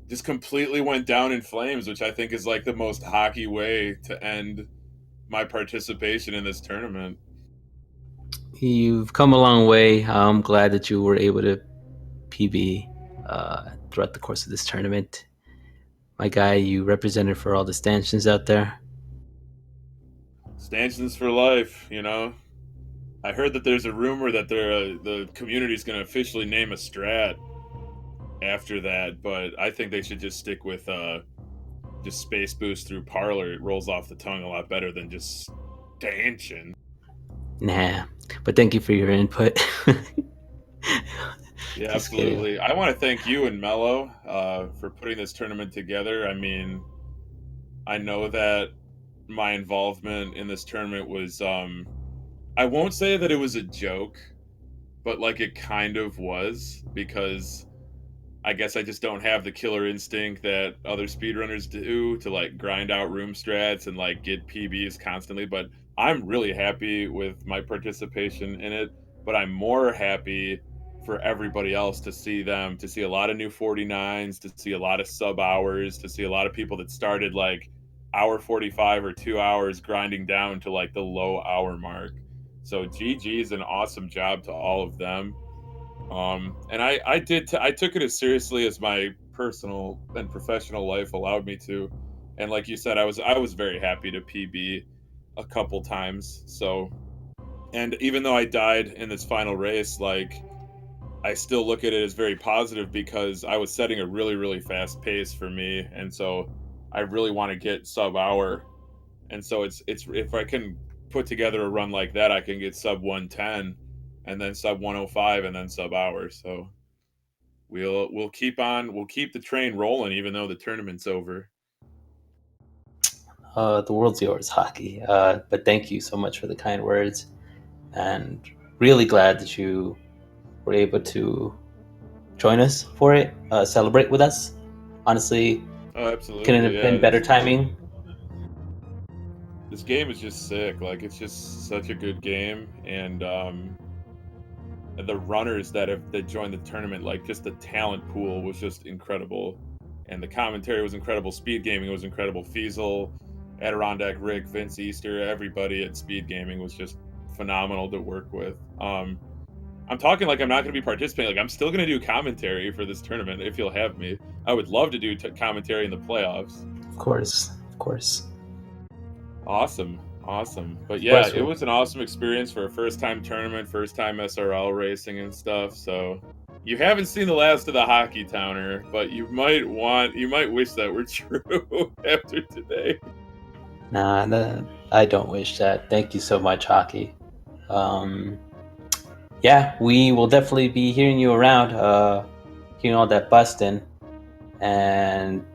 Speaker 4: just completely went down in flames, which I think is like the most hockey way to end my participation in this tournament.
Speaker 1: You've come a long way. I'm glad that you were able to PB throughout the course of this tournament. My guy, you represented for all the stanchions out there.
Speaker 4: Stanchions for life, I heard that there's a rumor that the community's going to officially name a strat after that, but I think they should just stick with just space boost through Parlor. It rolls off the tongue a lot better than just stanchion.
Speaker 1: Nah, but thank you for your input.
Speaker 4: Yeah, absolutely. I want to thank you and Mello for putting this tournament together. I mean, I know that my involvement in this tournament was, I won't say that it was a joke, but like it kind of was, because I guess I just don't have the killer instinct that other speedrunners do to like grind out room strats and like get PBs constantly. But I'm really happy with my participation in it. But I'm more happy for everybody else to see a lot of new 49s, to see a lot of sub hours, to see a lot of people that started like hour 45 or 2 hours grinding down to like the low hour mark. So GG's an awesome job to all of them. And I took it as seriously as my personal and professional life allowed me to. And like you said, I was very happy to PB a couple times. So, and even though I died in this final race, like I still look at it as very positive because I was setting a really, really fast pace for me. And so I really want to get sub hour. And so it's if I can put together a run like that, I can get sub 110 and then sub 105 and then sub hour. So we'll keep the train rolling even though the tournament's over.
Speaker 1: The world's yours, hockey. But thank you so much for the kind words, and really glad that you were able to join us for it, celebrate with us. Honestly,
Speaker 4: absolutely,
Speaker 1: couldn't have been better timing.
Speaker 4: This game is just sick. Like it's just such a good game, and the runners that joined the tournament, like just the talent pool was just incredible, and the commentary was incredible. Speed Gaming was incredible. Fiesel, Adirondack, Rick, Vince Easter, everybody at Speed Gaming was just phenomenal to work with. I'm talking like I'm not going to be participating. Like I'm still going to do commentary for this tournament if you'll have me. I would love to do commentary in the playoffs.
Speaker 1: Of course.
Speaker 4: Awesome. Awesome. But yeah,
Speaker 1: Westwood.
Speaker 4: it was an awesome experience for a first-time tournament, first-time SRL racing and stuff. So you haven't seen the last of the Hockeytowner, but you might wish that were true after today.
Speaker 1: Nah, I don't wish that. Thank you so much, Hockey. Yeah, we will definitely be hearing you around, hearing all that busting, and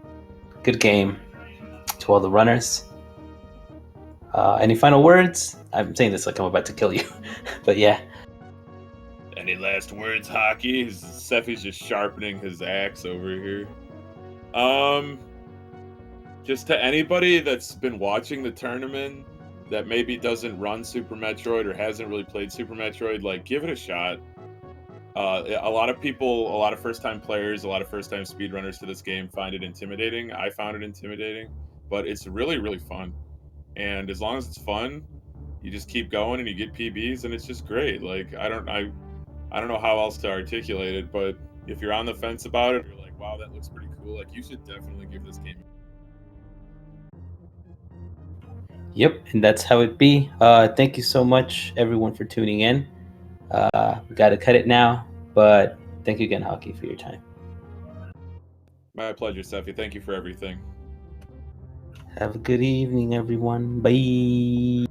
Speaker 1: good game to all the runners. Any final words? I'm saying this like I'm about to kill you, but yeah.
Speaker 4: Any last words, Hockey? Seffi's just sharpening his axe over here. Just to anybody that's been watching the tournament that maybe doesn't run Super Metroid or hasn't really played Super Metroid, like, give it a shot. A lot of people, a lot of first-time players, a lot of first-time speedrunners to this game find it intimidating. I found it intimidating, but it's really, really fun. And as long as it's fun, you just keep going and you get PBs, and it's just great. Like, I don't know how else to articulate it, but if you're on the fence about it, you're like, wow, that looks pretty cool. Like, you should definitely give this game.
Speaker 1: Yep, and that's how it be. Thank you so much, everyone, for tuning in. We got to cut it now, but thank you again, Hockey, for your time.
Speaker 4: My pleasure, Seffi. Thank you for everything.
Speaker 1: Have a good evening, everyone. Bye.